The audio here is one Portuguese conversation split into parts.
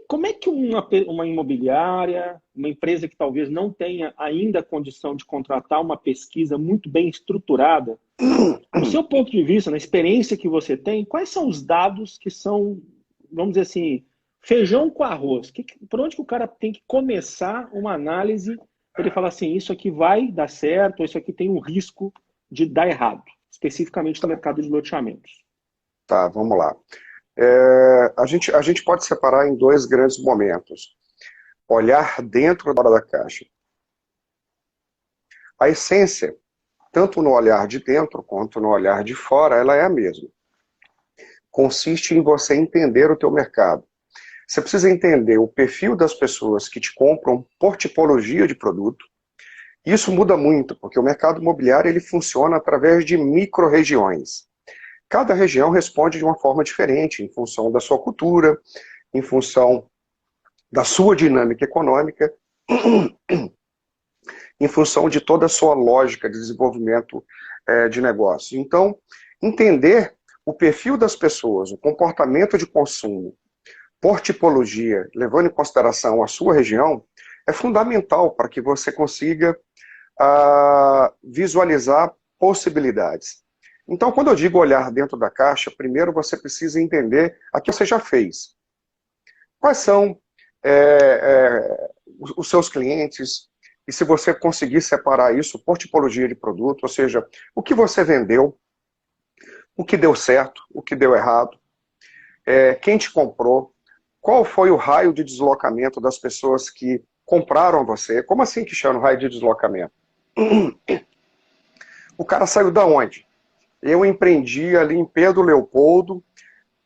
Como é que uma imobiliária, uma empresa que talvez não tenha ainda a condição de contratar uma pesquisa muito bem estruturada, no seu ponto de vista, na experiência que você tem, quais são os dados que são, vamos dizer assim, feijão com arroz? Por onde que o cara tem que começar uma análise para ele falar assim, isso aqui vai dar certo, ou isso aqui tem um risco de dar errado, especificamente no mercado de loteamentos? Tá, vamos lá. A gente pode separar em dois grandes momentos. Olhar dentro e fora da caixa. A essência, tanto no olhar de dentro quanto no olhar de fora, ela é a mesma. Consiste em você entender o teu mercado. Você precisa entender o perfil das pessoas que te compram por tipologia de produto. Isso muda muito, porque o mercado imobiliário ele funciona através de micro-regiões. Cada região responde de uma forma diferente, em função da sua cultura, em função da sua dinâmica econômica, em função de toda a sua lógica de desenvolvimento de negócio. Então, entender o perfil das pessoas, o comportamento de consumo, por tipologia, levando em consideração a sua região, é fundamental para que você consiga visualizar possibilidades. Então, quando eu digo olhar dentro da caixa, primeiro você precisa entender o que você já fez. Quais são os seus clientes, e se você conseguir separar isso por tipologia de produto, ou seja, o que você vendeu, o que deu certo, o que deu errado, quem te comprou, qual foi o raio de deslocamento das pessoas que compraram você. Como assim que chama o raio de deslocamento? O cara saiu da onde? Eu empreendi ali em Pedro Leopoldo,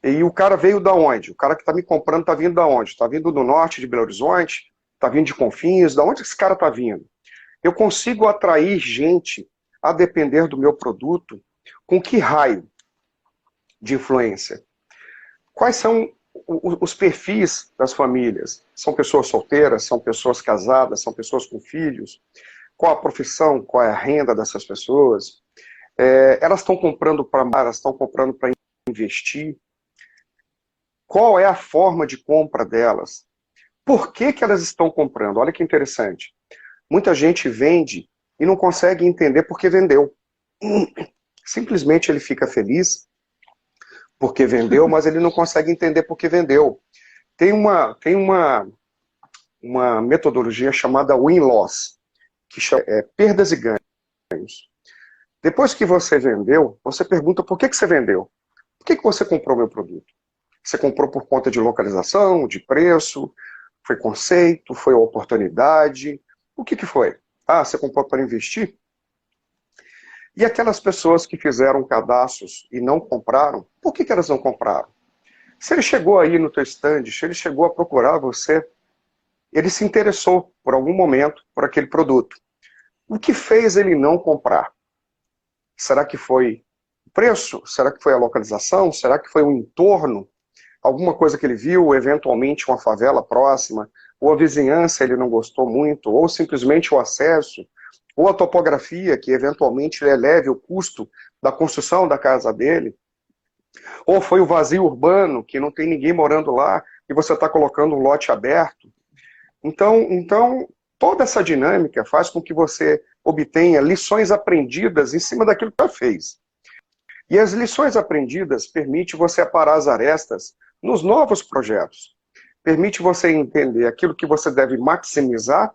e o cara veio da onde? O cara que está me comprando está vindo da onde? Está vindo do norte de Belo Horizonte? Está vindo de Confins? Da onde esse cara está vindo? Eu consigo atrair gente, a depender do meu produto, com que raio de influência? Quais são os perfis das famílias? São pessoas solteiras? São pessoas casadas? São pessoas com filhos? Qual a profissão? Qual é a renda dessas pessoas? Elas estão comprando para elas estão comprando para investir? Qual é a forma de compra delas? Por que que elas estão comprando? Olha que interessante. Muita gente vende e não consegue entender por que vendeu. Simplesmente ele fica feliz porque vendeu, mas ele não consegue entender por que vendeu. Tem uma metodologia chamada win-loss, que chama perdas e ganhos. Depois que você vendeu, você pergunta por que que você vendeu? Por que que você comprou meu produto? Você comprou por conta de localização, de preço, foi conceito, foi oportunidade? O que que foi? Ah, você comprou para investir? E aquelas pessoas que fizeram cadastros e não compraram, por que que elas não compraram? Se ele chegou aí no teu stand, se ele chegou a procurar você, ele se interessou por algum momento por aquele produto. O que fez ele não comprar? Será que foi o preço? Será que foi a localização? Será que foi o entorno? Alguma coisa que ele viu, eventualmente uma favela próxima, ou a vizinhança ele não gostou muito, ou simplesmente o acesso, ou a topografia, que eventualmente eleve o custo da construção da casa dele, ou foi o vazio urbano, que não tem ninguém morando lá, e você está colocando um lote aberto. Então, toda essa dinâmica faz com que você obtenha lições aprendidas em cima daquilo que já fez. E as lições aprendidas permitem você aparar as arestas nos novos projetos. Permite você entender aquilo que você deve maximizar,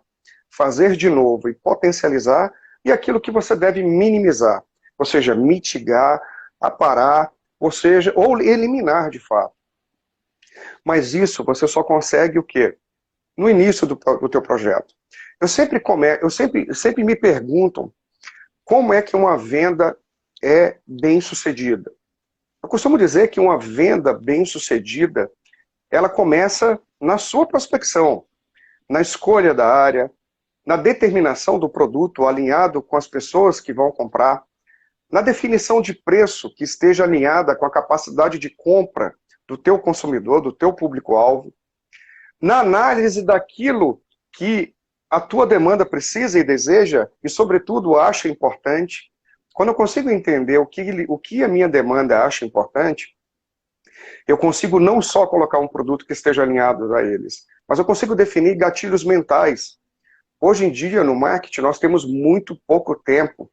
fazer de novo e potencializar, e aquilo que você deve minimizar, ou seja, mitigar, aparar, ou eliminar de fato. Mas isso você só consegue o quê? No início do teu projeto. Sempre me perguntam como é que uma venda é bem sucedida. Eu costumo dizer que uma venda bem sucedida, ela começa na sua prospecção, na escolha da área, na determinação do produto alinhado com as pessoas que vão comprar, na definição de preço que esteja alinhada com a capacidade de compra do teu consumidor, do teu público-alvo, na análise daquilo que a tua demanda precisa e deseja e, sobretudo, acha importante. Quando eu consigo entender o que a minha demanda acha importante, Eu consigo não só colocar um produto que esteja alinhado a eles, mas eu consigo definir gatilhos mentais. Hoje em dia, no marketing, nós temos muito pouco tempo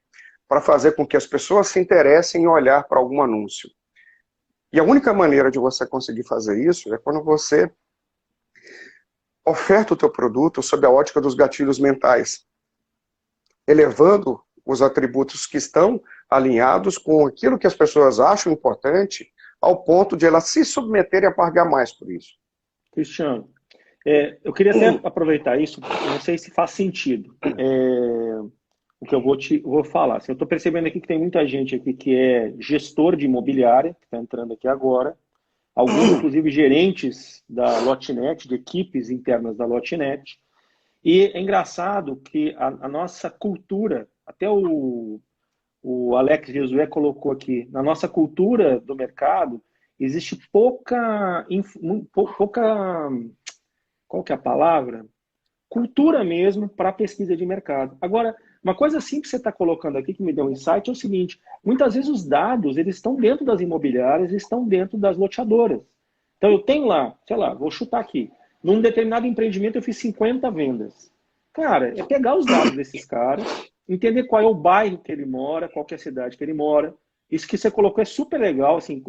para fazer com que as pessoas se interessem em olhar para algum anúncio. E a única maneira de você conseguir fazer isso é quando você oferta o teu produto sob a ótica dos gatilhos mentais, elevando os atributos que estão alinhados com aquilo que as pessoas acham importante, ao ponto de elas se submeterem a pagar mais por isso. Cristiano, eu queria até aproveitar isso, não sei se faz sentido, o que eu vou falar. Assim, eu estou percebendo aqui que tem muita gente aqui que é gestor de imobiliária, que está entrando aqui agora, alguns, inclusive, gerentes da Lotnet, de equipes internas da Lotnet. E é engraçado que a nossa cultura, até o Alex Jesué colocou aqui, na nossa cultura do mercado, existe pouca, qual que é a palavra? Cultura mesmo para pesquisa de mercado. Agora, uma coisa simples que você está colocando aqui, que me deu um insight, é o seguinte: muitas vezes os dados eles estão dentro das imobiliárias, estão dentro das loteadoras. Então eu tenho lá, sei lá, vou chutar aqui, num determinado empreendimento eu fiz 50 vendas. Cara, é pegar os dados desses caras, entender qual é o bairro que ele mora, qual que é a cidade que ele mora. Isso que você colocou é super legal, assim,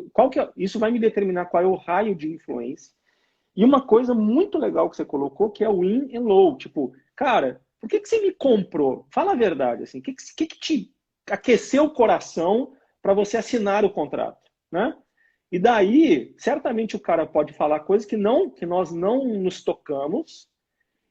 isso vai me determinar qual é o raio de influência. E uma coisa muito legal que você colocou, que é o in and low. Tipo, cara, por que você me comprou? Fala a verdade, assim. O que te aqueceu o coração para você assinar o contrato, né? E daí, certamente o cara pode falar coisas que nós não nos tocamos,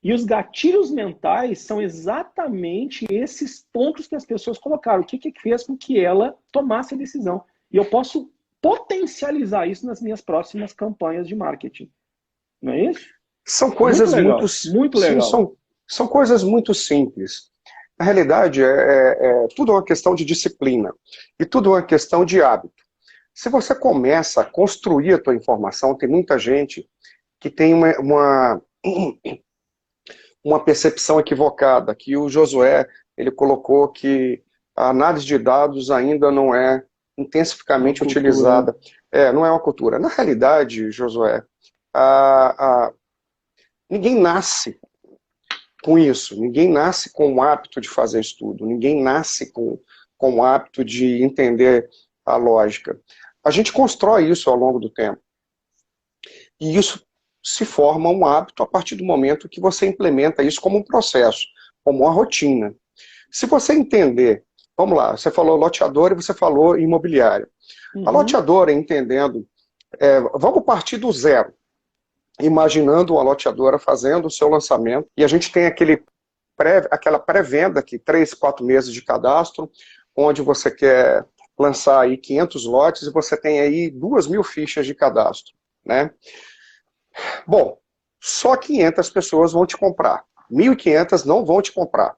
e os gatilhos mentais são exatamente esses pontos que as pessoas colocaram. O que fez com que ela tomasse a decisão? E eu posso potencializar isso nas minhas próximas campanhas de marketing. Não é isso? São coisas muito legal. Sim, são coisas muito simples. Na realidade, tudo uma questão de disciplina. E tudo uma questão de hábito. Se você começa a construir a tua informação, tem muita gente que tem uma percepção equivocada, que o Josué, ele colocou que a análise de dados ainda não é intensificamente utilizada. Não é uma cultura. Na realidade, Josué, ninguém nasce com isso, ninguém nasce com o hábito de fazer estudo, ninguém nasce com o hábito de entender a lógica. A gente constrói isso ao longo do tempo. E isso se forma um hábito a partir do momento que você implementa isso como um processo, como uma rotina. Se você entender, vamos lá, você falou loteador e você falou imobiliário. A loteadora, entendendo, vamos partir do zero, imaginando uma loteadora fazendo o seu lançamento, e a gente tem aquela pré-venda aqui, 3, 4 meses de cadastro, onde você quer lançar aí 500 lotes e você tem aí 2.000 fichas de cadastro, né? Bom, só 500 pessoas vão te comprar, 1.500 não vão te comprar.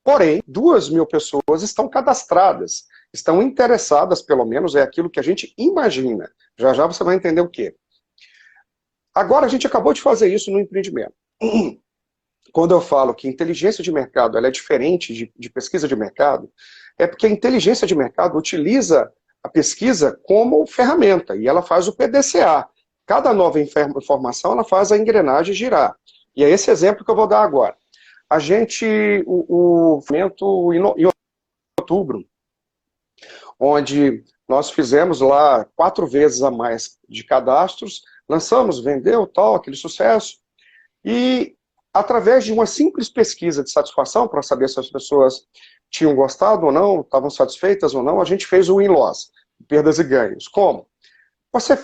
Porém, 2.000 pessoas estão cadastradas, estão interessadas, pelo menos é aquilo que a gente imagina. Já já você vai entender o quê. Agora, a gente acabou de fazer isso no empreendimento. Quando eu falo que inteligência de mercado ela é diferente de pesquisa de mercado, é porque a inteligência de mercado utiliza a pesquisa como ferramenta, e ela faz o PDCA. Cada nova informação, ela faz a engrenagem girar. E é esse exemplo que eu vou dar agora. A gente, o evento em outubro, onde nós fizemos lá 4 vezes a mais de cadastros, lançamos, vendeu, tal, aquele sucesso, e através de uma simples pesquisa de satisfação, para saber se as pessoas tinham gostado ou não, estavam satisfeitas ou não, a gente fez o win-loss, perdas e ganhos. Como?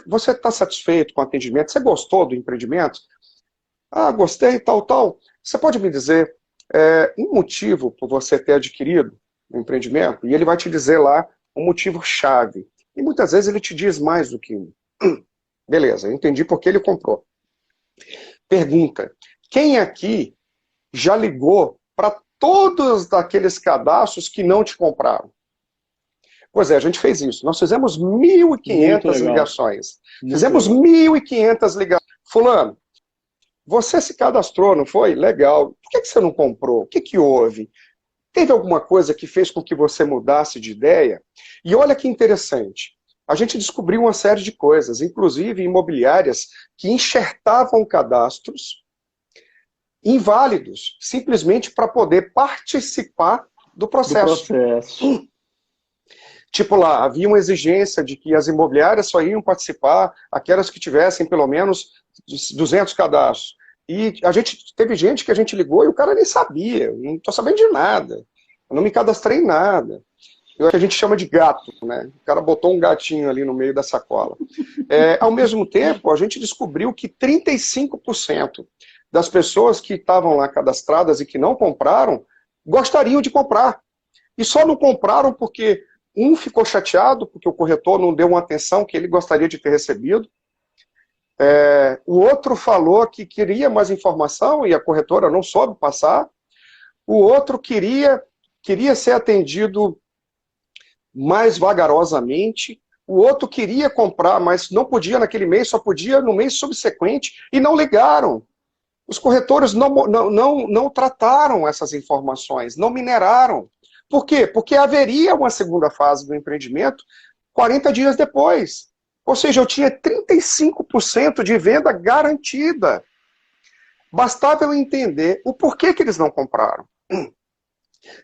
Você está satisfeito com o atendimento? Você gostou do empreendimento? Ah, gostei, tal, tal. Você pode me dizer um motivo por você ter adquirido o empreendimento? E ele vai te dizer lá um motivo-chave. E muitas vezes ele te diz mais do que um. Beleza, eu entendi porque ele comprou. Pergunta: quem aqui já ligou para todos aqueles cadastros que não te compraram? Pois é, a gente fez isso. Nós fizemos 1.500 ligações. Fizemos 1.500 ligações. Fulano, você se cadastrou, não foi? Legal. Por que você não comprou? O que houve? Teve alguma coisa que fez com que você mudasse de ideia? E olha que interessante. a gente descobriu uma série de coisas, inclusive imobiliárias que enxertavam cadastros inválidos, simplesmente para poder participar do processo. Tipo lá, havia uma exigência de que as imobiliárias só iam participar aquelas que tivessem pelo menos 200 cadastros. E teve gente que a gente ligou e o cara nem sabia, eu não estou sabendo de nada, eu não me cadastrei em nada. O que a gente chama de gato, né? O cara botou um gatinho ali no meio da sacola. Ao mesmo tempo, a gente descobriu que 35% das pessoas que estavam lá cadastradas e que não compraram, gostariam de comprar. E só não compraram porque um ficou chateado, porque o corretor não deu uma atenção que ele gostaria de ter recebido. O outro falou que queria mais informação e a corretora não soube passar. O outro queria ser atendido mais vagarosamente. O outro queria comprar, mas não podia naquele mês, só podia no mês subsequente, e não ligaram. Os corretores não trataram essas informações, não mineraram. Por quê? Porque haveria uma segunda fase do empreendimento 40 dias depois. Ou seja, eu tinha 35% de venda garantida. Bastava eu entender o porquê que eles não compraram.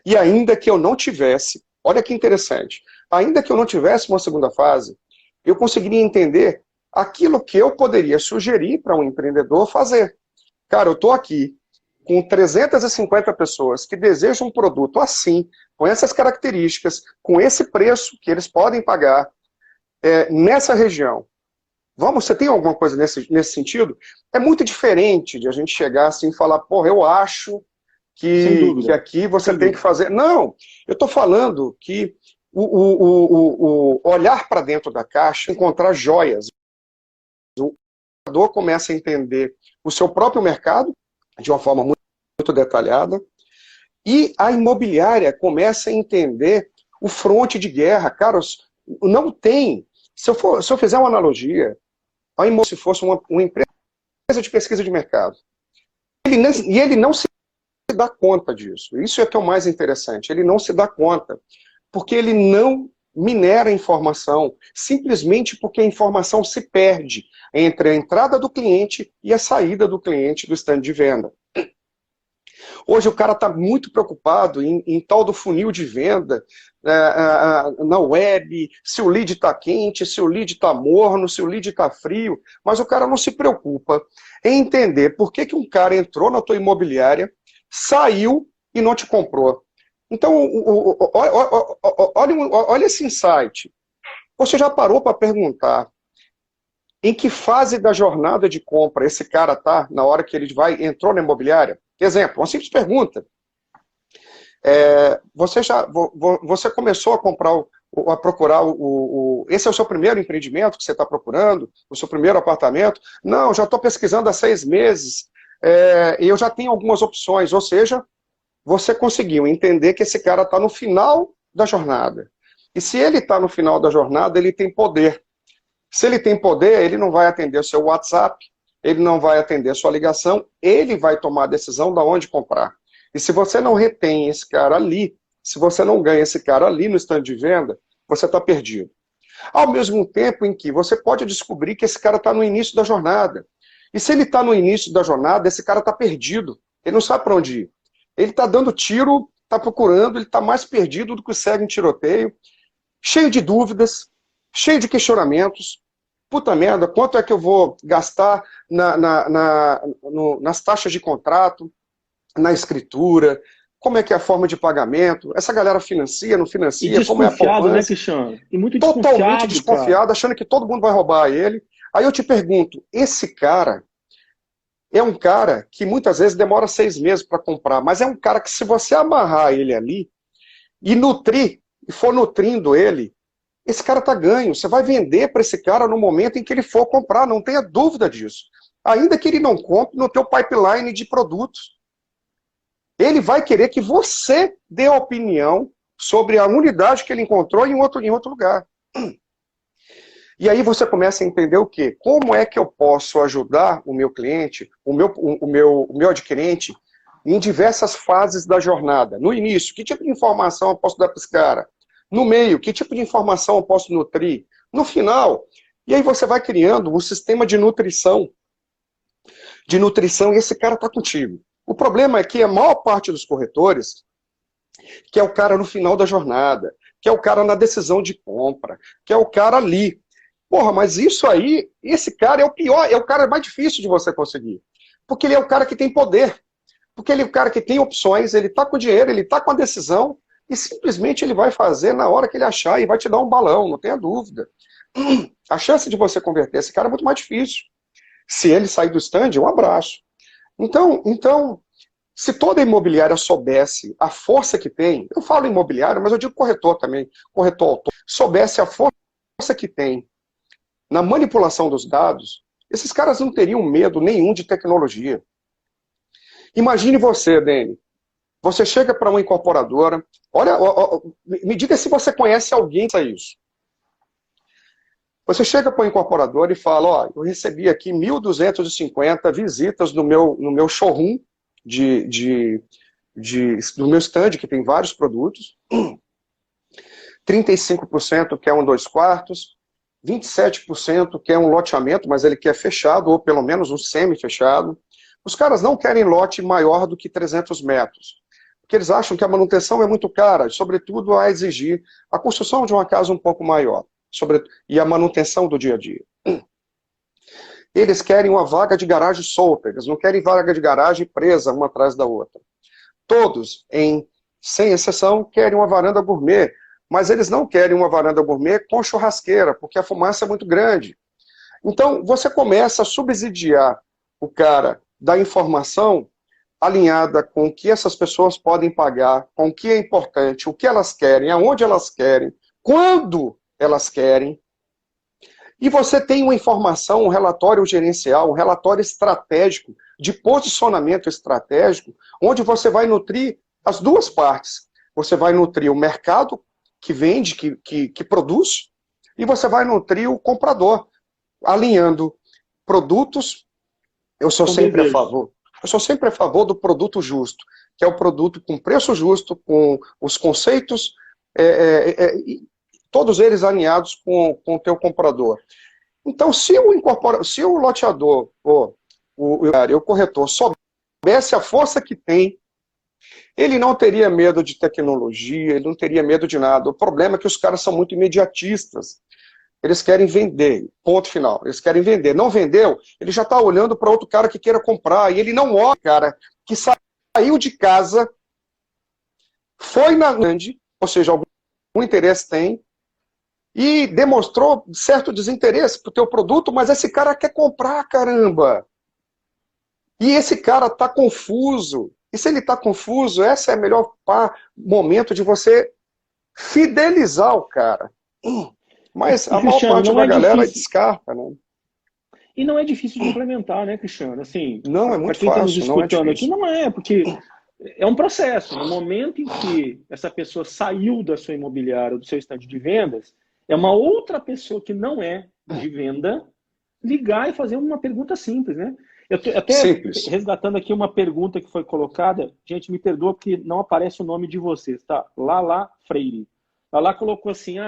E ainda que eu não tivesse, olha que interessante, ainda que eu não tivesse uma segunda fase, eu conseguiria entender aquilo que eu poderia sugerir para um empreendedor fazer. Cara, eu estou aqui com 350 pessoas que desejam um produto assim, com essas características, com esse preço que eles podem pagar, nessa região. Você tem alguma coisa nesse sentido? É muito diferente de a gente chegar assim e falar, porra, eu acho que aqui você tem que fazer... Não, eu estou falando que o olhar para dentro da caixa, encontrar joias. O comprador começa a entender o seu próprio mercado de uma forma muito detalhada, e a imobiliária começa a entender o fronte de guerra. Cara, não tem... Se eu fizer uma analogia, se fosse uma empresa de pesquisa de mercado, ele não se dá conta disso. Isso é que é o mais interessante. Ele não se dá conta, porque ele não minera a informação, simplesmente porque a informação se perde entre a entrada do cliente e a saída do cliente do stand de venda. Hoje o cara está muito preocupado em tal do funil de venda, na web, se o lead está quente, se o lead está morno, se o lead está frio, mas o cara não se preocupa em entender por que um cara entrou na tua imobiliária, saiu e não te comprou. Então, olha esse insight. Você já parou para perguntar em que fase da jornada de compra esse cara está na hora que ele entrou na imobiliária? Exemplo, uma simples pergunta. Você começou a comprar, a procurar esse é o seu primeiro empreendimento que você está procurando? O seu primeiro apartamento? Não, já estou pesquisando há 6 meses. E eu já tenho algumas opções. Ou seja, você conseguiu entender que esse cara está no final da jornada. E se ele está no final da jornada, ele tem poder. Se ele tem poder, ele não vai atender o seu WhatsApp, ele não vai atender a sua ligação, ele vai tomar a decisão de onde comprar. E se você não retém esse cara ali, se você não ganha esse cara ali no stand de venda, você está perdido. Ao mesmo tempo em que você pode descobrir que esse cara está no início da jornada. E se ele está no início da jornada, esse cara está perdido. Ele não sabe para onde ir. Ele está dando tiro, está procurando, ele está mais perdido do que o cego em tiroteio, cheio de dúvidas, cheio de questionamentos. Puta merda, quanto é que eu vou gastar nas taxas de contrato, na escritura, como é que é a forma de pagamento, essa galera financia, não financia, como é a poupança. Né, Cristiano? E muito totalmente desconfiado, achando que todo mundo vai roubar ele. Aí eu te pergunto, esse cara é um cara que muitas vezes demora 6 meses para comprar, mas é um cara que se você amarrar ele ali e nutrir, e for nutrindo ele, esse cara tá ganho. Você vai vender para esse cara no momento em que ele for comprar, não tenha dúvida disso. Ainda que ele não compre no teu pipeline de produtos. Ele vai querer que você dê opinião sobre a unidade que ele encontrou em outro lugar. E aí você começa a entender o quê? Como é que eu posso ajudar o meu cliente, o meu adquirente, em diversas fases da jornada. No início, que tipo de informação eu posso dar para esse cara? No meio, que tipo de informação eu posso nutrir? No final, e aí você vai criando um sistema de nutrição, e esse cara está contigo. O problema é que a maior parte dos corretores, que é o cara no final da jornada, que é o cara na decisão de compra, que é o cara ali. Porra, mas isso aí, esse cara é o pior, é o cara mais difícil de você conseguir. Porque ele é o cara que tem poder. Porque ele é o cara que tem opções, ele está com dinheiro, ele está com a decisão, e simplesmente ele vai fazer na hora que ele achar e vai te dar um balão, não tenha dúvida. A chance de você converter esse cara é muito mais difícil. Se ele sair do stand, um abraço. Então, se toda imobiliária soubesse a força que tem, eu falo imobiliário, mas eu digo corretor também, corretor autônomo, soubesse a força que tem na manipulação dos dados, esses caras não teriam medo nenhum de tecnologia. Imagine você, Dani, você chega para uma incorporadora, olha, me diga se você conhece alguém que faz isso. Você chega para uma incorporadora e fala, ó, eu recebi aqui 1.250 visitas no meu showroom, no meu stand, que tem vários produtos, 35% quer um 2 quartos, 27% quer um loteamento, mas ele quer fechado, ou pelo menos um semi-fechado. Os caras não querem lote maior do que 300 metros, porque eles acham que a manutenção é muito cara, sobretudo a exigir a construção de uma casa um pouco maior, e a manutenção do dia a dia. Eles querem uma vaga de garagem solta, eles não querem vaga de garagem presa uma atrás da outra. Todos, sem exceção, querem uma varanda gourmet, mas eles não querem uma varanda gourmet com churrasqueira, porque a fumaça é muito grande. Então, você começa a subsidiar o cara da informação alinhada com o que essas pessoas podem pagar, com o que é importante, o que elas querem, aonde elas querem, quando elas querem. E você tem uma informação, um relatório gerencial, um relatório estratégico, de posicionamento estratégico, onde você vai nutrir as duas partes. Você vai nutrir o mercado que vende, que produz, e você vai nutrir o comprador, alinhando produtos. Eu sou sempre a favor do produto justo, que é o produto com preço justo, com os conceitos, todos eles alinhados com o teu comprador. Então, se o loteador, o corretor, soubesse a força que tem, ele não teria medo de tecnologia, ele não teria medo de nada. O problema é que os caras são muito imediatistas. Eles querem vender, ponto final. Eles querem vender. Não vendeu, ele já está olhando para outro cara que queira comprar. E ele não olha, cara, que saiu de casa, foi na grande, ou seja, algum interesse tem, e demonstrou certo desinteresse pro teu produto, mas esse cara quer comprar, caramba. E esse cara está confuso. E se ele está confuso, esse é o melhor momento de você fidelizar o cara. Mas a maior parte da galera descarta, né? E não é difícil de implementar, né, Cristiano? Assim, não, é muito quem está nos fácil, não é escutando difícil. aqui, não é, porque é um processo. No momento em que essa pessoa saiu da sua imobiliária, do seu estande de vendas, é uma outra pessoa que não é de venda ligar e fazer uma pergunta simples, né? Eu tô até Simples. resgatando aqui uma pergunta que foi colocada. Gente, me perdoa porque não aparece o nome de vocês, tá? Lala Freire. Lala colocou assim,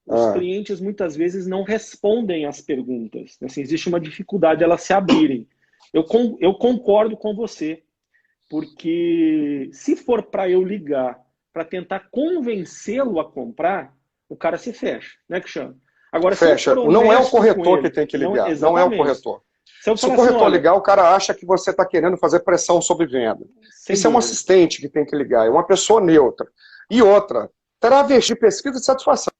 os clientes muitas vezes não respondem às perguntas. Assim, existe uma dificuldade de elas se abrirem. Eu concordo com você, porque se for para eu ligar para tentar convencê-lo a comprar, o cara se fecha, né, Cristiano? Agora, fecha. Não é o corretor que tem que ligar, não é o corretor. Se o corretor assim, ligar, o cara acha que você está querendo fazer pressão sobre venda. Isso é um assistente que tem que ligar, é uma pessoa neutra. E outra, travesti pesquisa de satisfação.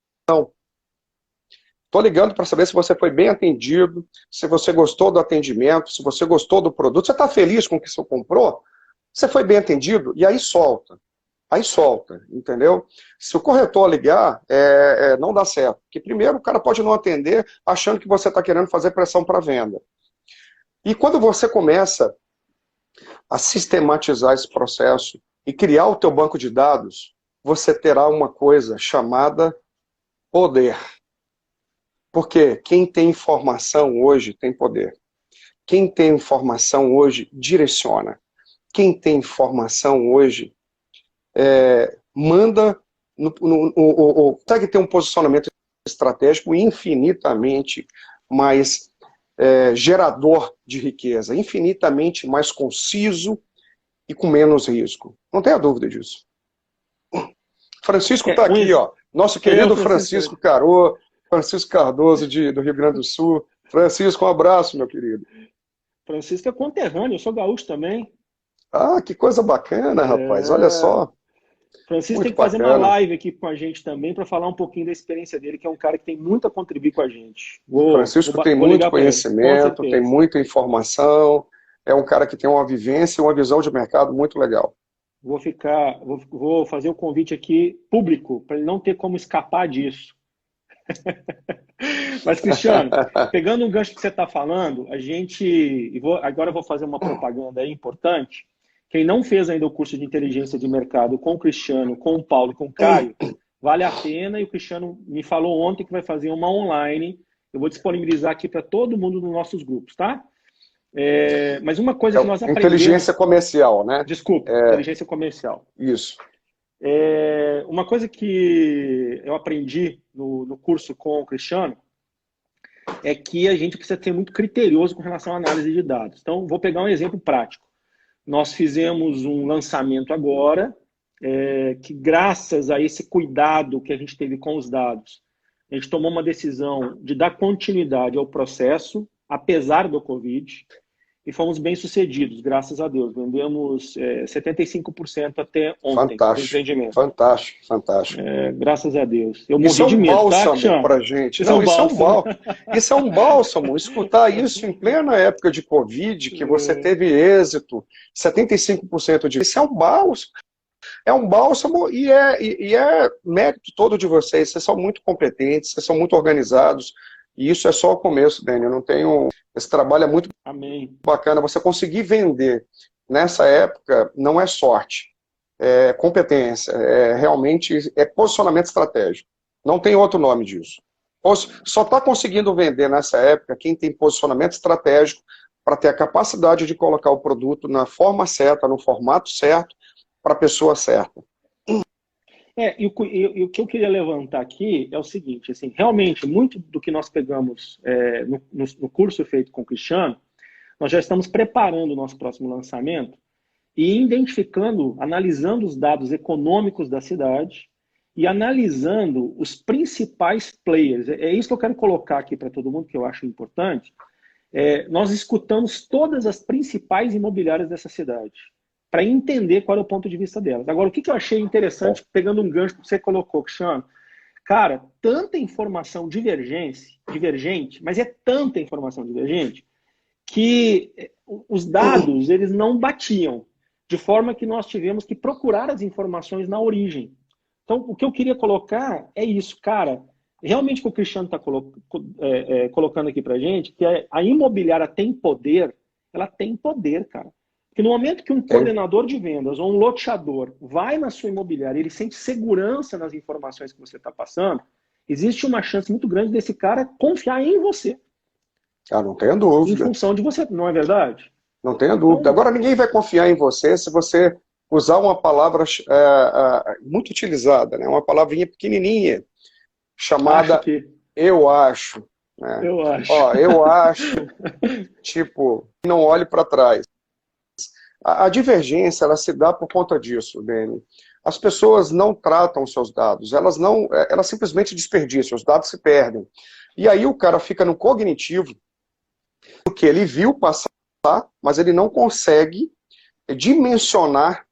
Estou ligando para saber se você foi bem atendido, se você gostou do atendimento, se você gostou do produto, você está feliz com o que você comprou? Você foi bem atendido? E aí solta. Aí solta, entendeu? Se o corretor ligar, não dá certo. Porque primeiro o cara pode não atender achando que você está querendo fazer pressão para venda. E quando você começa a sistematizar esse processo e criar o teu banco de dados, você terá uma coisa chamada poder. Porque quem tem informação hoje tem poder. Quem tem informação hoje direciona. Quem tem informação hoje manda, consegue ter um posicionamento estratégico infinitamente mais gerador de riqueza, infinitamente mais conciso e com menos risco. Não tenha dúvida disso. Francisco está aqui, ó. Nosso querido Francisco Carô, Francisco Cardoso do Rio Grande do Sul. Francisco, um abraço, meu querido. Francisco é conterrâneo, eu sou gaúcho também. Ah, que coisa bacana, rapaz. Olha só. Francisco muito tem que fazer bacana. uma live aqui com a gente também para falar um pouquinho da experiência dele, que é um cara que tem muito a contribuir com a gente. Francisco tem muito conhecimento, tem muita informação, é um cara que tem uma vivência e uma visão de mercado muito legal. Vou fazer o convite aqui público, para ele não ter como escapar disso. Mas, Cristiano, pegando um gancho que você está falando, agora eu vou fazer uma propaganda aí importante. Quem não fez ainda o curso de inteligência de mercado com o Cristiano, com o Paulo e com o Caio, vale a pena. E o Cristiano me falou ontem que vai fazer uma online. Eu vou disponibilizar aqui para todo mundo nos nossos grupos, tá? Mas uma coisa que nós aprendemos... Inteligência comercial, né? Desculpa, inteligência comercial. Isso. Uma coisa que eu aprendi no curso com o Cristiano é que a gente precisa ser muito criterioso com relação à análise de dados. Então, vou pegar um exemplo prático. Nós fizemos um lançamento agora, que graças a esse cuidado que a gente teve com os dados, a gente tomou uma decisão de dar continuidade ao processo, apesar do Covid, e fomos bem-sucedidos, graças a Deus. Vendemos 75% até ontem. Fantástico, fantástico, fantástico. Graças a Deus. Eu morri isso é um de medo, bálsamo tá, pra gente. Isso Isso é um bálsamo. Escutar isso em plena época de Covid, que você teve êxito, 75% disso. Isso é um bálsamo. É um bálsamo e é mérito todo de vocês. Vocês são muito competentes, vocês são muito organizados. E isso é só o começo, Daniel. Eu não tenho... Esse trabalho é muito bacana. Você conseguir vender nessa época não é sorte, é competência, realmente é posicionamento estratégico. Não tem outro nome disso. Só está conseguindo vender nessa época quem tem posicionamento estratégico para ter a capacidade de colocar o produto na forma certa, no formato certo, para a pessoa certa. E o que eu queria levantar aqui é o seguinte, assim, realmente, muito do que nós pegamos no curso feito com o Cristiano, nós já estamos preparando o nosso próximo lançamento e identificando, analisando os dados econômicos da cidade e analisando os principais players. É isso que eu quero colocar aqui para todo mundo, que eu acho importante. Nós escutamos todas as principais imobiliárias dessa cidade, para entender qual é o ponto de vista delas. Agora, o que eu achei interessante, pegando um gancho que você colocou, Cristiano, cara, tanta informação divergente, mas é tanta informação divergente, que os dados, eles não batiam, de forma que nós tivemos que procurar as informações na origem. Então, o que eu queria colocar é isso, cara, realmente o que o Cristiano está colocando aqui pra gente, que a imobiliária tem poder, ela tem poder, cara. Porque no momento que um coordenador de vendas ou um loteador vai na sua imobiliária, ele sente segurança nas informações que você está passando, existe uma chance muito grande desse cara confiar em você. Não tenha dúvida. Em função de você, não é verdade? Não tenha dúvida. Então, agora, ninguém vai confiar em você se você usar uma palavra muito utilizada, né? Uma palavrinha pequenininha, chamada eu acho. Né? Eu acho. Eu acho, tipo, não olhe para trás. A divergência, ela se dá por conta disso, Dani. As pessoas não tratam os seus dados, elas simplesmente desperdiçam, os dados se perdem. E aí o cara fica no cognitivo, porque ele viu passar, mas ele não consegue dimensionar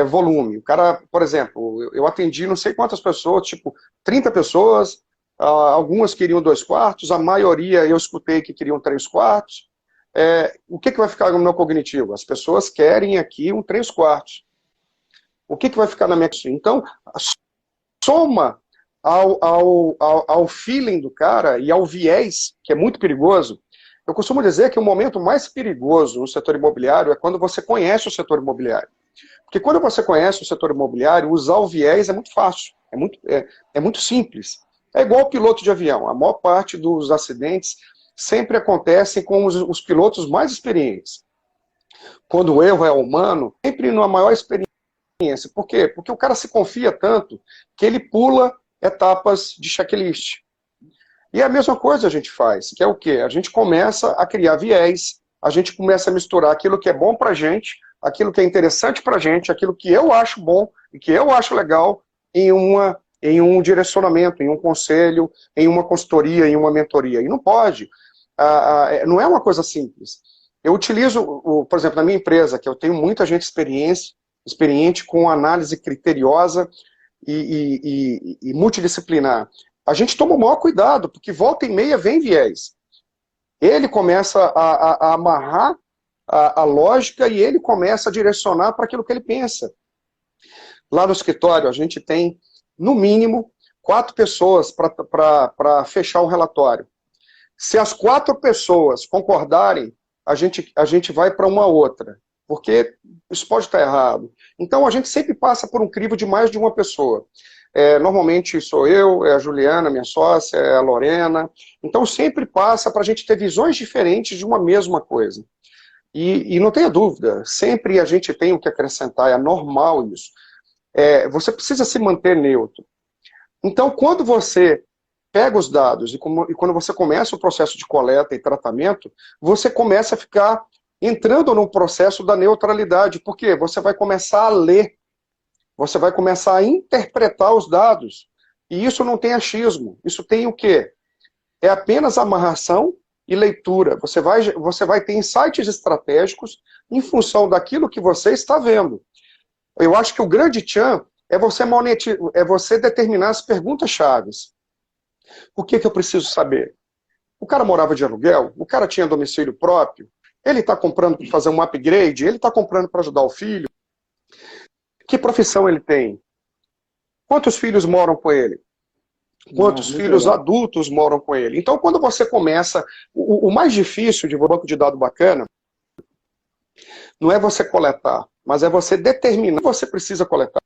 volume. O cara, por exemplo, eu atendi não sei quantas pessoas, tipo 30 pessoas, algumas queriam 2 quartos, a maioria eu escutei que queriam 3 quartos. O que vai ficar no meu cognitivo? As pessoas querem aqui um 3 quartos. O que vai ficar na minha... Então, soma ao feeling do cara e ao viés, que é muito perigoso. Eu costumo dizer que o momento mais perigoso no setor imobiliário é quando você conhece o setor imobiliário. Porque quando você conhece o setor imobiliário, usar o viés é muito fácil, é muito simples. É igual o piloto de avião. A maior parte dos acidentes sempre acontecem com os pilotos mais experientes. Quando o erro é humano, sempre na maior experiência. Por quê? Porque o cara se confia tanto que ele pula etapas de checklist. E a mesma coisa a gente faz, que é o quê? A gente começa a criar viés, a gente começa a misturar aquilo que é bom pra gente, aquilo que é interessante pra gente, aquilo que eu acho bom e que eu acho legal em um direcionamento, em um conselho, em uma consultoria, em uma mentoria. E não pode. Não é uma coisa simples. Eu utilizo, por exemplo, na minha empresa, que eu tenho muita gente experiente com análise criteriosa e multidisciplinar. A gente toma o maior cuidado, porque volta e meia vem viés. Ele começa a amarrar a lógica e ele começa a direcionar para aquilo que ele pensa. Lá no escritório, a gente tem, no mínimo, 4 pessoas para fechar o relatório. Se as 4 pessoas concordarem, a gente vai para uma outra, porque isso pode estar errado. Então, a gente sempre passa por um crivo de mais de uma pessoa. Normalmente sou eu, é a Juliana, minha sócia, é a Lorena. Então, sempre passa para a gente ter visões diferentes de uma mesma coisa. E não tenha dúvida, sempre a gente tem o que acrescentar, é normal isso. Você precisa se manter neutro. Então, quando você pega os dados e quando você começa o processo de coleta e tratamento, você começa a ficar entrando num processo da neutralidade, porque você vai começar a ler, você vai começar a interpretar os dados, e isso não tem achismo, isso tem o quê? É apenas amarração e leitura. Você vai ter insights estratégicos em função daquilo que você está vendo. Eu acho que o grande tchan é você determinar as perguntas-chave. O que eu preciso saber? O cara morava de aluguel? O cara tinha domicílio próprio? Ele está comprando para fazer um upgrade? Ele está comprando para ajudar o filho? Que profissão ele tem? Quantos filhos moram com ele? Quantos filhos adultos moram com ele? Então, quando você começa... O mais difícil de um banco de dados bacana não é você coletar, mas é você determinar o que você precisa coletar.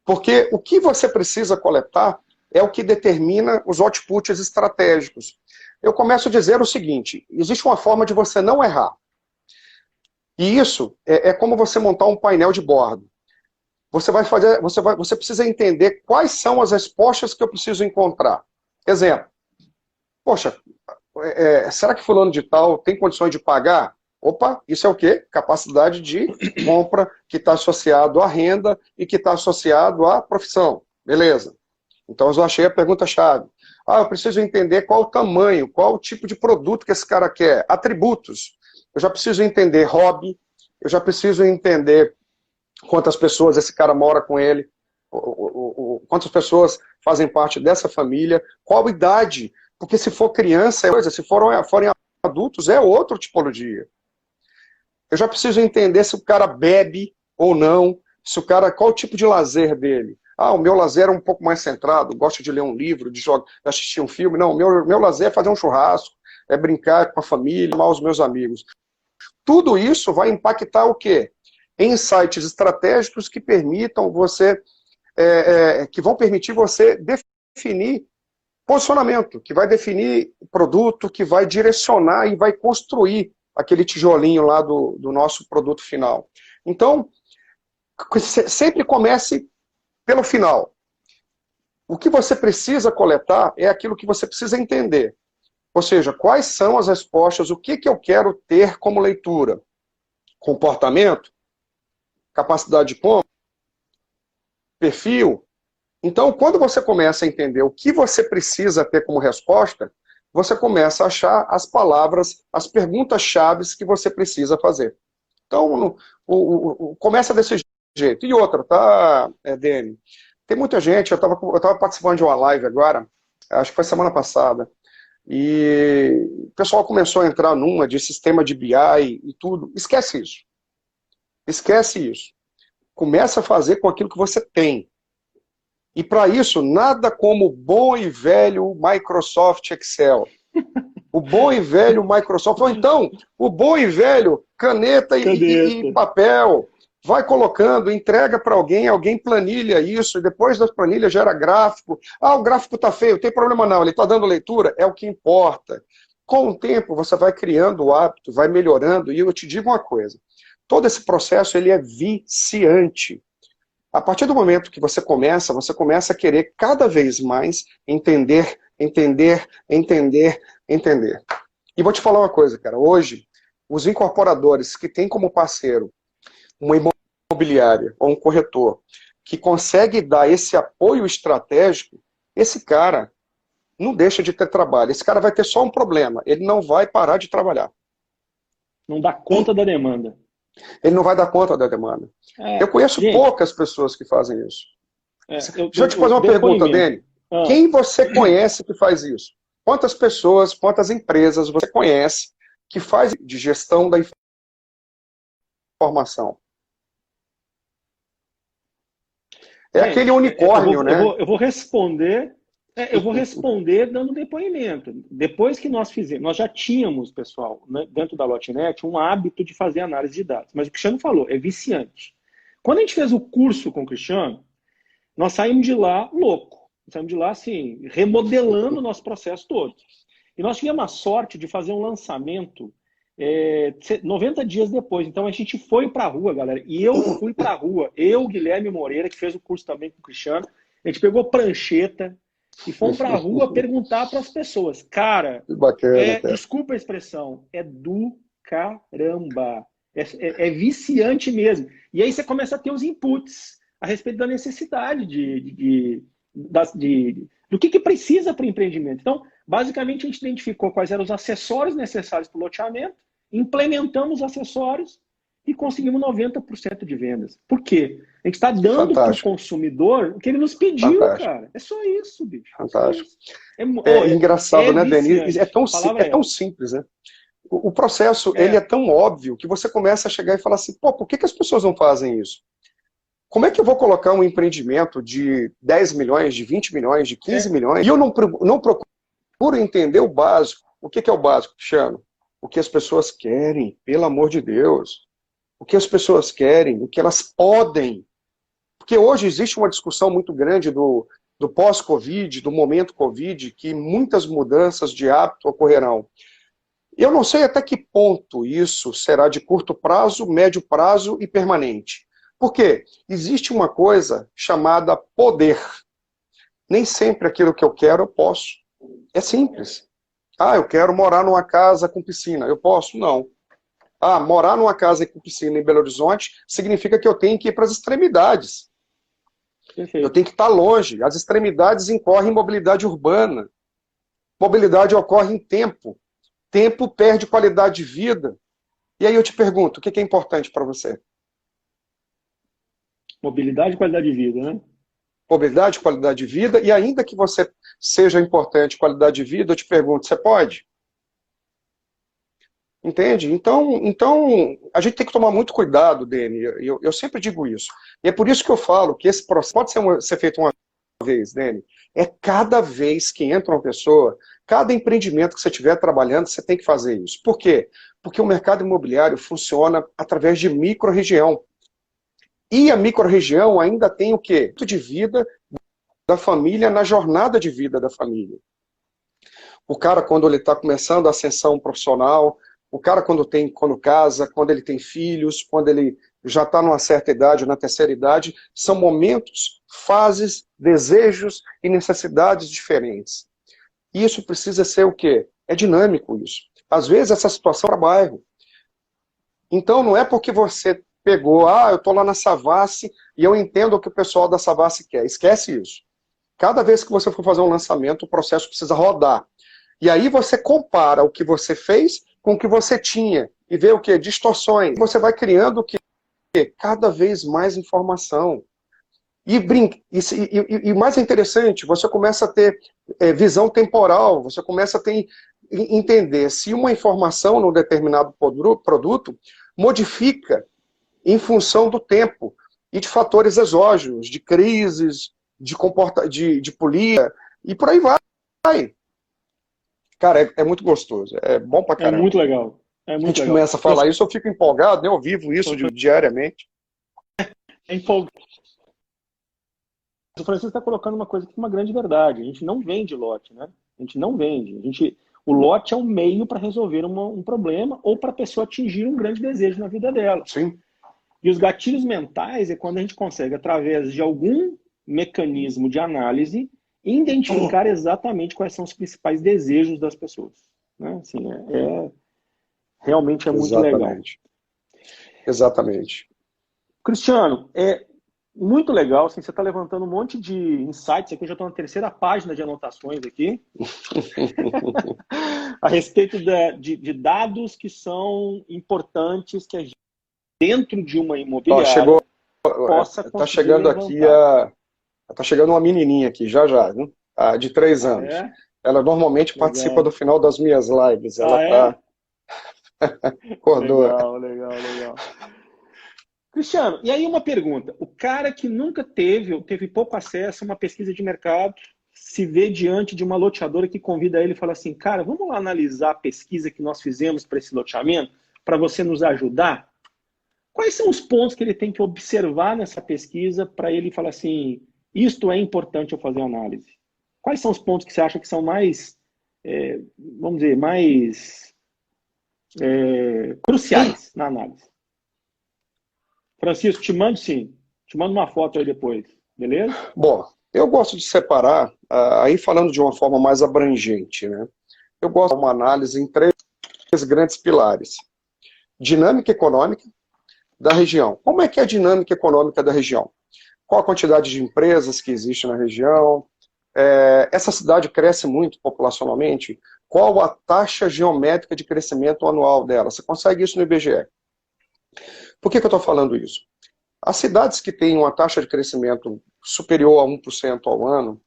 Porque o que você precisa coletar é o que determina os outputs estratégicos. Eu começo a dizer o seguinte, existe uma forma de você não errar. E isso é como você montar um painel de bordo. Você precisa entender quais são as respostas que eu preciso encontrar. Exemplo, poxa, será que fulano de tal tem condições de pagar? Opa, isso é o quê? Capacidade de compra que está associado à renda e que está associado à profissão. Beleza. Então eu achei a pergunta-chave. Eu preciso entender qual o tamanho, qual o tipo de produto que esse cara quer. Atributos. Eu já preciso entender hobby, eu já preciso entender quantas pessoas esse cara mora com ele, quantas pessoas fazem parte dessa família, qual idade. Porque se for criança é coisa, se forem adultos é outra tipologia. Eu já preciso entender se o cara bebe ou não, qual o tipo de lazer dele. O meu lazer é um pouco mais centrado, gosto de ler um livro, de assistir um filme. Não, meu lazer é fazer um churrasco, é brincar com a família, chamar os meus amigos. Tudo isso vai impactar o quê? Insights estratégicos que permitam você, que vão permitir você definir posicionamento, que vai definir produto, que vai direcionar e vai construir aquele tijolinho lá do nosso produto final. Então, sempre comece pelo final. O que você precisa coletar é aquilo que você precisa entender. Ou seja, quais são as respostas, o que eu quero ter como leitura? Comportamento? Capacidade de compra? Perfil? Então, quando você começa a entender o que você precisa ter como resposta, você começa a achar as palavras, as perguntas-chave que você precisa fazer. Então, começa desse jeito. E outra, tá, Dani? Tem muita gente, eu estava participando de uma live agora, acho que foi semana passada, e o pessoal começou a entrar numa de sistema de BI e tudo. Esquece isso. Esquece isso. Começa a fazer com aquilo que você tem. E para isso, nada como o bom e velho Microsoft Excel. O bom e velho Microsoft. Ou então, o bom e velho caneta e papel. Vai colocando, entrega para alguém planilha isso, e depois das planilhas gera gráfico. O gráfico está feio, não tem problema não, ele está dando leitura, é o que importa. Com o tempo, você vai criando o hábito, vai melhorando, e eu te digo uma coisa, todo esse processo ele é viciante. A partir do momento que você começa a querer cada vez mais entender entender, entender, entender. E vou te falar uma coisa, cara. Hoje, os incorporadores que têm como parceiro uma imobiliária ou um corretor que consegue dar esse apoio estratégico, esse cara não deixa de ter trabalho. Esse cara vai ter só um problema. Ele não vai parar de trabalhar. Não dá conta da demanda. Ele não vai dar conta da demanda. Eu conheço poucas pessoas que fazem isso. Deixa eu te fazer uma pergunta, Dani. Quem você conhece que faz isso? Quantas pessoas, quantas empresas você conhece que faz de gestão da informação? É aquele unicórnio, né? Eu vou responder dando depoimento. Depois que nós fizemos, nós já tínhamos, pessoal, né, dentro da Lotnet, um hábito de fazer análise de dados. Mas o Cristiano falou, é viciante. Quando a gente fez o curso com o Cristiano, nós saímos de lá louco. Saímos de lá, assim, remodelando o nosso processo todo. E nós tivemos a sorte de fazer um lançamento 90 dias depois. Então a gente foi para a rua, galera. E eu fui para a rua. Eu, Guilherme Moreira, que fez o curso também com o Cristiano, a gente pegou prancheta e fomos para a rua perguntar para as pessoas. Cara, bacana, desculpa a expressão, é do caramba. É viciante mesmo. E aí você começa a ter os inputs a respeito da necessidade do que precisa para o empreendimento. Então, basicamente, a gente identificou quais eram os acessórios necessários para o loteamento, implementamos os acessórios e conseguimos 90% de vendas. Por quê? A gente está dando para o consumidor o que ele nos pediu, cara. É só isso, bicho. Fantástico. É engraçado, né, Denis? É tão simples, né? O processo, ele é tão óbvio que você começa a chegar e falar assim, pô, por que as pessoas não fazem isso? Como é que eu vou colocar um empreendimento de 10 milhões, de 20 milhões, de 15 milhões, e eu não procuro entender o básico? O que é o básico, Cristiano? O que as pessoas querem, pelo amor de Deus. O que as pessoas querem, o que elas podem. Porque hoje existe uma discussão muito grande do pós-Covid, do momento Covid, que muitas mudanças de hábito ocorrerão. Eu não sei até que ponto isso será de curto prazo, médio prazo e permanente. Por quê? Existe uma coisa chamada poder. Nem sempre aquilo que eu quero eu posso. É simples. Ah, eu quero morar numa casa com piscina. Eu posso? Não. Ah, morar numa casa com piscina em Belo Horizonte significa que eu tenho que ir para as extremidades. Perfeito. Eu tenho que estar longe. As extremidades incorrem em mobilidade urbana. Mobilidade ocorre em tempo. Tempo perde qualidade de vida. E aí eu te pergunto, o que é importante para você? Mobilidade e qualidade de vida, né? Mobilidade, qualidade de vida, e ainda que você seja importante qualidade de vida, eu te pergunto, você pode? Entende? Então a gente tem que tomar muito cuidado, Dani, eu sempre digo isso. E é por isso que eu falo que esse processo pode ser feito uma vez, Dani, é cada vez que entra uma pessoa, cada empreendimento que você estiver trabalhando, você tem que fazer isso. Por quê? Porque o mercado imobiliário funciona através de micro-região. E a micro-região ainda tem o quê? De vida da família na jornada de vida da família. O cara, quando ele está começando a ascensão profissional, o cara quando casa, quando ele tem filhos, quando ele já está numa certa idade, na terceira idade, são momentos, fases, desejos e necessidades diferentes. E isso precisa ser o quê? É dinâmico isso. Às vezes essa situação é para bairro. Então não é porque você pegou, eu estou lá na Savassi e eu entendo o que o pessoal da Savassi quer. Esquece isso. Cada vez que você for fazer um lançamento, o processo precisa rodar. E aí você compara o que você fez com o que você tinha e vê o quê? Distorções. Você vai criando o quê? Cada vez mais informação. E mais interessante, você começa a ter visão temporal, você começa a entender se uma informação num determinado produto modifica em função do tempo e de fatores exógenos, de crises, de política, e por aí vai. Cara, é muito gostoso, é bom pra caramba. É muito legal. A gente começa a falar isso, eu fico empolgado, né? Eu vivo isso diariamente. É empolgado. O Francisco está colocando uma coisa que é uma grande verdade. A gente não vende lote, né? A gente não vende. O lote é um meio para resolver um problema ou para a pessoa atingir um grande desejo na vida dela. Sim. E os gatilhos mentais é quando a gente consegue, através de algum mecanismo de análise, identificar exatamente quais são os principais desejos das pessoas. Né? Assim, realmente é muito legal. Exatamente. Cristiano, é muito legal, assim, você está levantando um monte de insights aqui, eu já estou na terceira página de anotações aqui, a respeito de dados que são importantes que a gente, dentro de uma imobiliária, possa conseguir Tá chegando levantar. aqui tá chegando uma menininha aqui, já, viu? De 3 anos. É? Ela normalmente Legal. participa do final das minhas lives. Ela é? acordou. Legal. Cristiano, e aí uma pergunta. O cara que nunca teve ou teve pouco acesso a uma pesquisa de mercado, se vê diante de uma loteadora que convida ele e fala assim, cara, vamos lá analisar a pesquisa que nós fizemos para esse loteamento, para você nos ajudar? Quais são os pontos que ele tem que observar nessa pesquisa para ele falar assim, isto é importante eu fazer análise? Quais são os pontos que você acha que são mais, vamos dizer, mais cruciais na análise? Francisco, te mando sim. Te mando uma foto aí depois, beleza? Bom, eu gosto de separar, aí falando de uma forma mais abrangente, né? Eu gosto de uma análise em 3 grandes pilares. Dinâmica econômica da região. Como é que é a dinâmica econômica da região? Qual a quantidade de empresas que existe na região? Essa cidade cresce muito populacionalmente? Qual a taxa geométrica de crescimento anual dela? Você consegue isso no IBGE. Por que eu estou falando isso? As cidades que têm uma taxa de crescimento superior a 1% ao ano,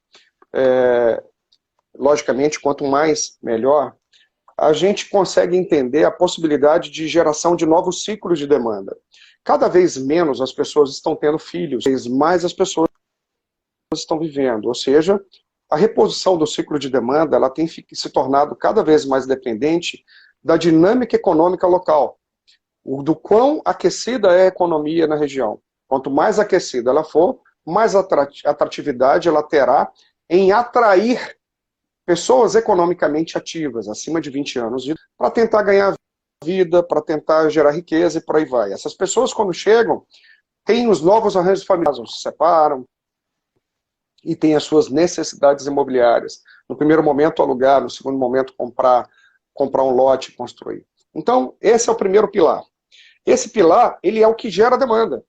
logicamente, quanto mais, melhor, a gente consegue entender a possibilidade de geração de novos ciclos de demanda. Cada vez menos as pessoas estão tendo filhos, cada vez mais as pessoas estão vivendo. Ou seja, a reposição do ciclo de demanda ela tem se tornado cada vez mais dependente da dinâmica econômica local, do quão aquecida é a economia na região. Quanto mais aquecida ela for, mais atratividade ela terá em atrair pessoas economicamente ativas, acima de 20 anos, para tentar ganhar vida, para tentar gerar riqueza e por aí vai. Essas pessoas, quando chegam, têm os novos arranjos familiares, se separam e têm as suas necessidades imobiliárias. No primeiro momento, alugar, no segundo momento, comprar um lote e construir. Então, esse é o primeiro pilar. Esse pilar, ele é o que gera demanda.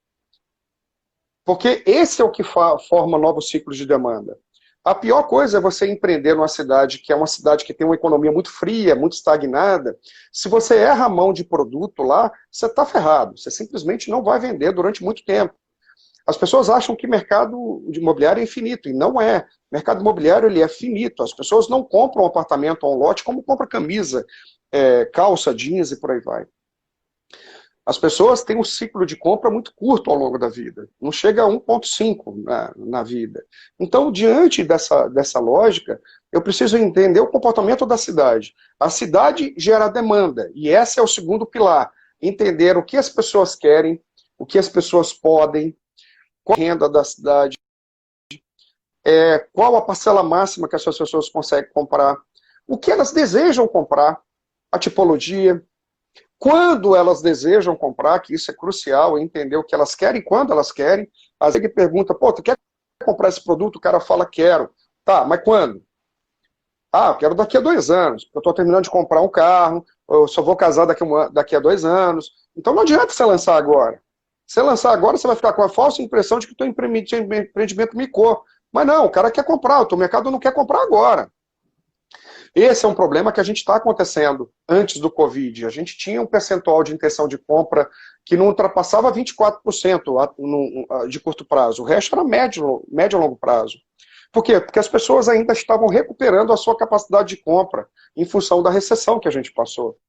Porque esse é o que forma novos ciclos de demanda. A pior coisa é você empreender numa cidade que é uma cidade que tem uma economia muito fria, muito estagnada. Se você erra a mão de produto lá, você está ferrado. Você simplesmente não vai vender durante muito tempo. As pessoas acham que mercado de imobiliário é infinito, e não é. O mercado imobiliário ele é finito. As pessoas não compram um apartamento ou um lote como compra camisa, calça, jeans e por aí vai. As pessoas têm um ciclo de compra muito curto ao longo da vida. Não chega a 1,5 na vida. Então, diante dessa lógica, eu preciso entender o comportamento da cidade. A cidade gera demanda, e esse é o segundo pilar. Entender o que as pessoas querem, o que as pessoas podem, qual a renda da cidade, qual a parcela máxima que essas pessoas conseguem comprar, o que elas desejam comprar, a tipologia, quando elas desejam comprar, que isso é crucial, entender o que elas querem, quando elas querem. Às vezes ele pergunta, pô, tu quer comprar esse produto? O cara fala, quero. Tá, mas quando? Ah, eu quero daqui a 2 anos. Eu estou terminando de comprar um carro, eu só vou casar daqui a 2 anos. Então não adianta você lançar agora. Se você lançar agora, você vai ficar com a falsa impressão de que o teu empreendimento micou. Mas não, o cara quer comprar, o teu mercado não quer comprar agora. Esse é um problema que a gente está acontecendo antes do Covid. A gente tinha um percentual de intenção de compra que não ultrapassava 24% de curto prazo. O resto era médio a longo prazo. Por quê? Porque as pessoas ainda estavam recuperando a sua capacidade de compra em função da recessão que a gente passou.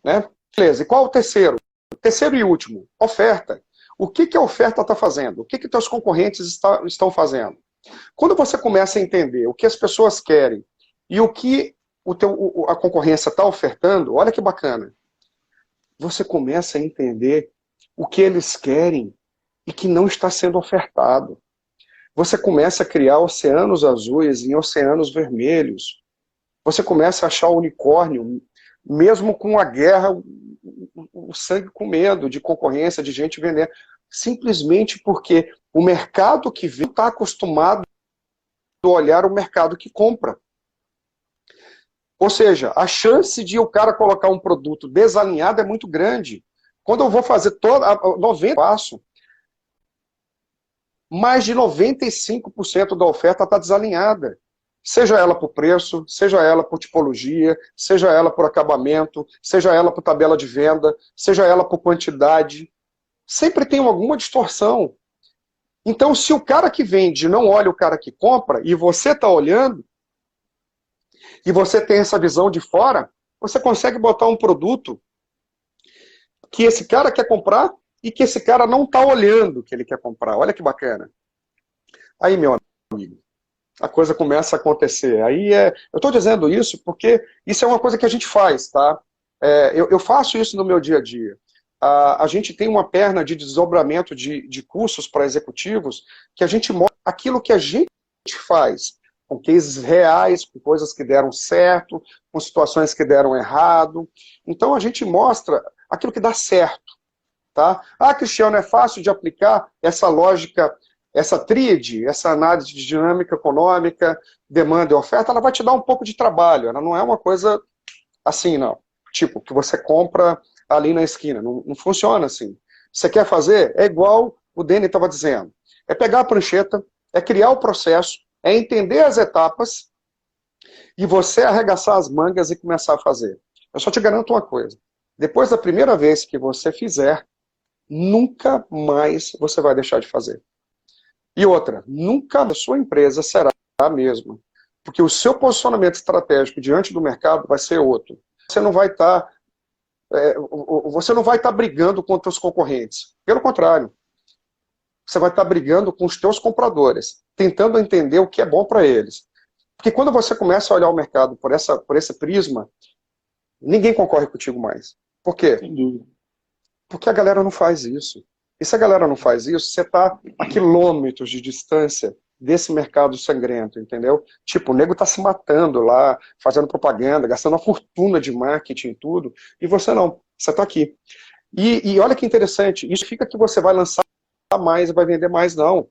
Né? Beleza, e qual o terceiro? Terceiro e último, oferta. O que a oferta está fazendo? O que teus concorrentes estão fazendo? Quando você começa a entender o que as pessoas querem e o que a concorrência está ofertando, olha que bacana. Você começa a entender o que eles querem e que não está sendo ofertado. Você começa a criar oceanos azuis em oceanos vermelhos. Você começa a achar unicórnio, mesmo com a guerra, o sangue comendo, de concorrência, de gente vendendo. Simplesmente porque o mercado que vem está acostumado olhar o mercado que compra. Ou seja, a chance de o cara colocar um produto desalinhado é muito grande. Quando eu vou fazer 90 passo, mais de 95% da oferta está desalinhada. Seja ela por preço, seja ela por tipologia, seja ela por acabamento, seja ela por tabela de venda, seja ela por quantidade. Sempre tem alguma distorção. Então, se o cara que vende não olha o cara que compra, e você está olhando, e você tem essa visão de fora, você consegue botar um produto que esse cara quer comprar e que esse cara não está olhando que ele quer comprar. Olha que bacana. Aí, meu amigo, a coisa começa a acontecer. Eu estou dizendo isso porque isso é uma coisa que a gente faz, tá? Eu faço isso no meu dia a dia. A gente tem uma perna de desdobramento de cursos para executivos que a gente mostra aquilo que a gente faz, com cases reais, com coisas que deram certo, com situações que deram errado. Então a gente mostra aquilo que dá certo. Tá? Ah, Cristiano, é fácil de aplicar essa lógica, essa tríade, essa análise de dinâmica econômica, demanda e oferta, ela vai te dar um pouco de trabalho, ela não é uma coisa assim, não. Tipo, que você compra ali na esquina, não funciona assim. Você quer fazer? É igual o Dani estava dizendo. É pegar a prancheta, é criar o processo, é entender as etapas e você arregaçar as mangas e começar a fazer. Eu só te garanto uma coisa. Depois da primeira vez que você fizer, nunca mais você vai deixar de fazer. E outra, nunca a sua empresa será a mesma. Porque o seu posicionamento estratégico diante do mercado vai ser outro. Você não vai estar brigando contra os concorrentes. Pelo contrário, você vai estar brigando com os teus compradores, tentando entender o que é bom para eles. Porque quando você começa a olhar o mercado por esse prisma, ninguém concorre contigo mais. Por quê? Sem dúvida. Porque a galera não faz isso. E se a galera não faz isso, você está a quilômetros de distância desse mercado sangrento, entendeu? Tipo, o nego tá se matando lá, fazendo propaganda, gastando uma fortuna de marketing e tudo, e você não, você tá aqui. E olha que interessante, isso significa que você vai lançar mais e vai vender mais, não.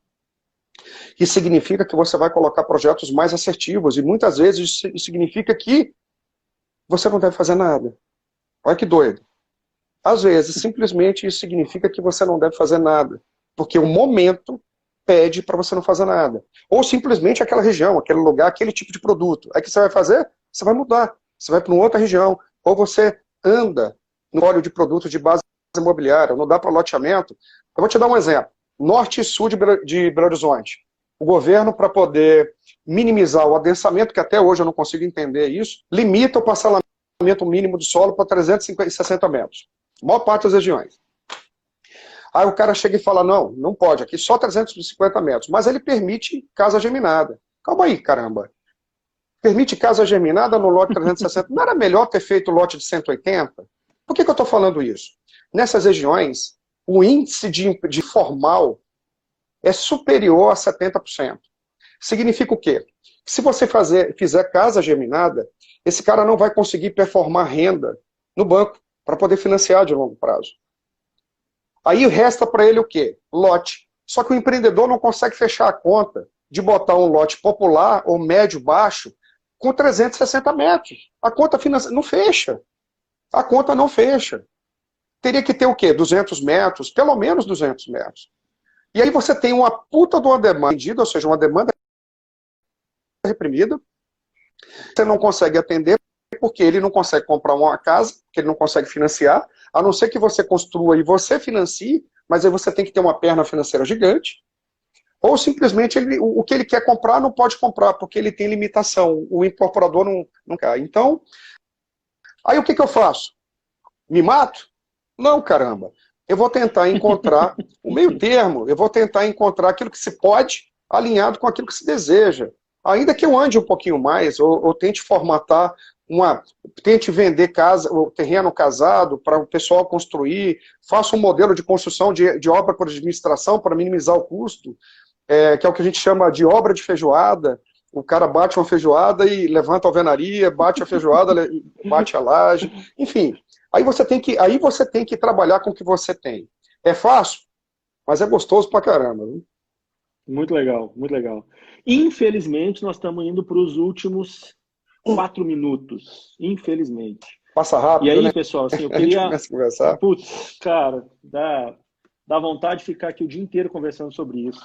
Isso significa que você vai colocar projetos mais assertivos, e muitas vezes isso significa que você não deve fazer nada. Olha que doido. Às vezes, simplesmente isso significa que você não deve fazer nada, porque o momento pede para você não fazer nada. Ou simplesmente aquela região, aquele lugar, aquele tipo de produto. Aí o que você vai fazer? Você vai mudar. Você vai para uma outra região. Ou você anda no óleo de produtos de base imobiliária, não dá para loteamento. Eu vou te dar um exemplo. Norte e sul de Belo Horizonte. O governo, para poder minimizar o adensamento, que até hoje eu não consigo entender isso, limita o parcelamento mínimo do solo para 360 metros. A maior parte das regiões. Aí o cara chega e fala, não pode, aqui só 350 metros, mas ele permite casa geminada. Calma aí, caramba. Permite casa geminada no lote 360. Não era melhor ter feito o lote de 180? Por que eu estou falando isso? Nessas regiões, o índice de formal é superior a 70%. Significa o quê? Que se você fizer casa geminada, esse cara não vai conseguir performar renda no banco para poder financiar de longo prazo. Aí resta para ele o quê? Lote. Só que o empreendedor não consegue fechar a conta de botar um lote popular ou médio-baixo com 360 metros. A conta financeira não fecha. A conta não fecha. Teria que ter o quê? 200 metros, pelo menos 200 metros. E aí você tem uma puta de uma demanda, ou seja, uma demanda reprimida. Você não consegue atender porque ele não consegue comprar uma casa, porque ele não consegue financiar, a não ser que você construa e você financie, mas aí você tem que ter uma perna financeira gigante, ou simplesmente o que ele quer comprar não pode comprar, porque ele tem limitação, o incorporador não quer. Então, aí o que eu faço? Me mato? Não, caramba. Eu vou tentar encontrar o meio termo, eu vou tentar encontrar aquilo que se pode, alinhado com aquilo que se deseja. Ainda que eu ande um pouquinho mais, ou tente formatar tente vender o terreno casado para o pessoal construir, faça um modelo de construção de obra por administração para minimizar o custo, que é o que a gente chama de obra de feijoada. O cara bate uma feijoada e levanta a alvenaria, bate a feijoada, bate a laje, enfim. Aí você tem que trabalhar com o que você tem. É fácil, mas é gostoso pra caramba. Viu? Muito legal, muito legal. Infelizmente, nós estamos indo para os últimos 4 minutos. Infelizmente. Passa E rápido, aí, né? pessoal, assim, eu A gente queria. começa a conversar. Putz, cara, dá vontade de ficar aqui o dia inteiro conversando sobre isso.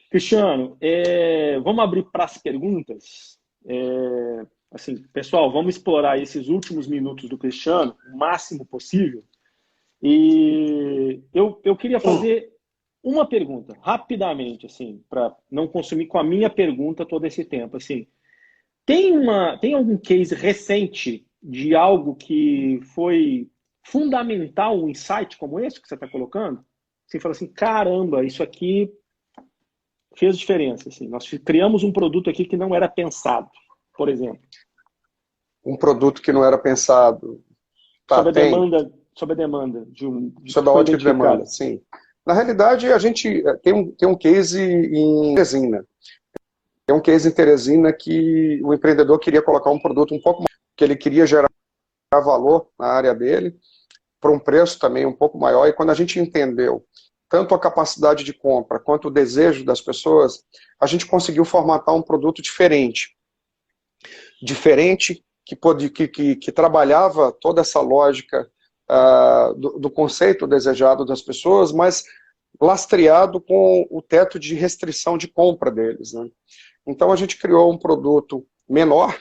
Cristiano, vamos abrir para as perguntas? Assim, pessoal, vamos explorar esses últimos minutos do Cristiano, o máximo possível. E eu queria fazer uma pergunta, rapidamente, assim, para não consumir com a minha pergunta todo esse tempo. Assim, tem algum case recente de algo que foi fundamental, um insight como esse que você está colocando? Você fala assim, caramba, isso aqui fez diferença. Assim. Nós criamos um produto aqui que não era pensado, por exemplo. Um produto que não era pensado. Tá, Sobre a tem. demanda, sobre a demanda que Sobre a foi ótica de demanda, identificada. sim. Na realidade, a gente tem um case em Teresina. Tem um case em Teresina que o empreendedor queria colocar um produto um pouco mais, que ele queria gerar valor na área dele, por um preço também um pouco maior, e quando a gente entendeu tanto a capacidade de compra quanto o desejo das pessoas, a gente conseguiu formatar um produto diferente. Diferente, que trabalhava toda essa lógica do conceito desejado das pessoas, mas lastreado com o teto de restrição de compra deles, né? Então a gente criou um produto menor,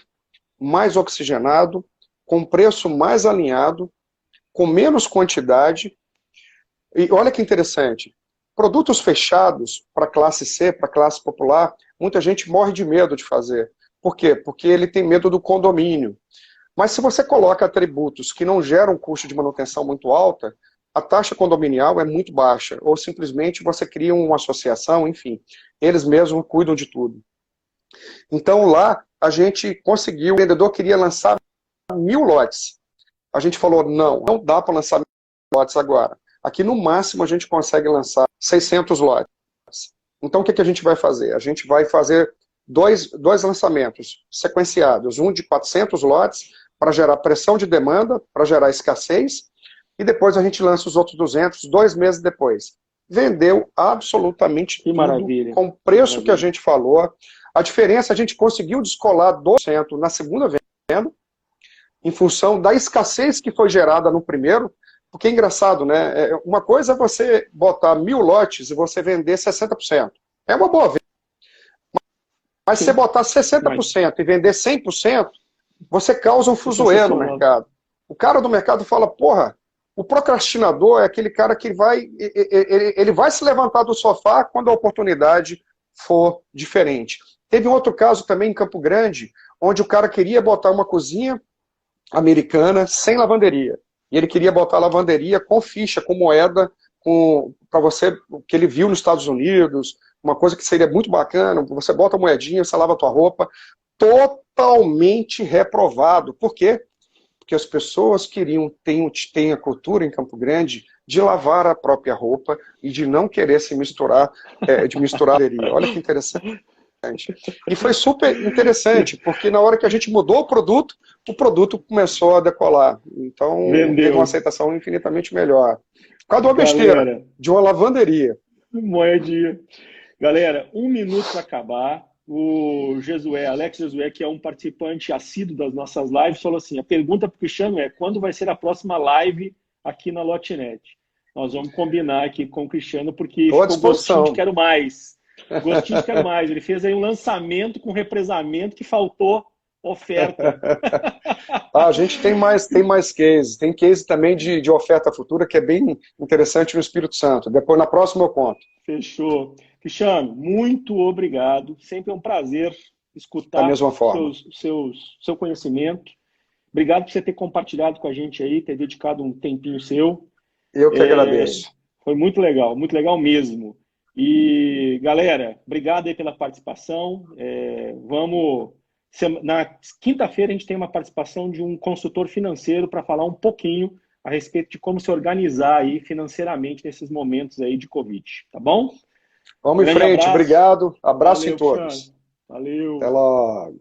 mais oxigenado, com preço mais alinhado, com menos quantidade. E olha que interessante, produtos fechados para classe C, para classe popular, muita gente morre de medo de fazer. Por quê? Porque ele tem medo do condomínio. Mas se você coloca atributos que não geram custo de manutenção muito alta, a taxa condominial é muito baixa, ou simplesmente você cria uma associação, enfim, eles mesmos cuidam de tudo. Então lá a gente conseguiu, o vendedor queria lançar 1.000 lotes. A gente falou, não dá para lançar 1.000 lotes agora. Aqui no máximo a gente consegue lançar 600 lotes. Então o que a gente vai fazer? A gente vai fazer dois lançamentos sequenciados, um de 400 lotes para gerar pressão de demanda, para gerar escassez, e depois a gente lança os outros 200, 2 meses depois. Vendeu absolutamente Que tudo, maravilha. com o preço que a gente falou. A diferença, a gente conseguiu descolar 2% na segunda venda, em função da escassez que foi gerada no primeiro, porque é engraçado, né? Uma coisa é você botar 1.000 lotes e você vender 60%. É uma boa venda. Mas se você botar 60% e vender 100%, você causa um fuzuê no mercado. O cara do mercado fala, porra, o procrastinador é aquele cara que ele vai se levantar do sofá quando a oportunidade for diferente. Teve um outro caso também em Campo Grande, onde o cara queria botar uma cozinha americana sem lavanderia. E ele queria botar a lavanderia com ficha, com moeda, para você, que ele viu nos Estados Unidos, uma coisa que seria muito bacana, você bota a moedinha, você lava a tua roupa, totalmente reprovado. Por quê? Porque as pessoas têm a cultura em Campo Grande de lavar a própria roupa e de não querer se misturar, de misturar a lavanderia. Olha que interessante. E foi super interessante, porque na hora que a gente mudou o produto começou a decolar. Então, teve uma aceitação infinitamente melhor. Por causa de uma besteira, de uma lavanderia. Moedinha. Galera, 1 minuto para acabar. O Alex Jesué, que é um participante assíduo das nossas lives, falou assim, a pergunta para o Cristiano é, quando vai ser a próxima live aqui na Lotnet? Nós vamos combinar aqui com o Cristiano, porque ficou gostinho de quero mais. Gostinho de quero mais. Ele fez aí um lançamento com represamento que faltou oferta. A gente tem mais cases. Tem case também de oferta futura que é bem interessante no Espírito Santo. Depois, na próxima, eu conto. Fechou. Cristiano, muito obrigado. Sempre é um prazer escutar da mesma forma. Seu conhecimento. Obrigado por você ter compartilhado com a gente aí, ter dedicado um tempinho seu. Eu que agradeço. Foi muito legal mesmo. E, galera, obrigado aí pela participação. Na quinta-feira a gente tem uma participação de um consultor financeiro para falar um pouquinho a respeito de como se organizar aí financeiramente nesses momentos aí de Covid, tá bom? Vamos em frente, obrigado. Abraço em todos. Valeu. Até logo.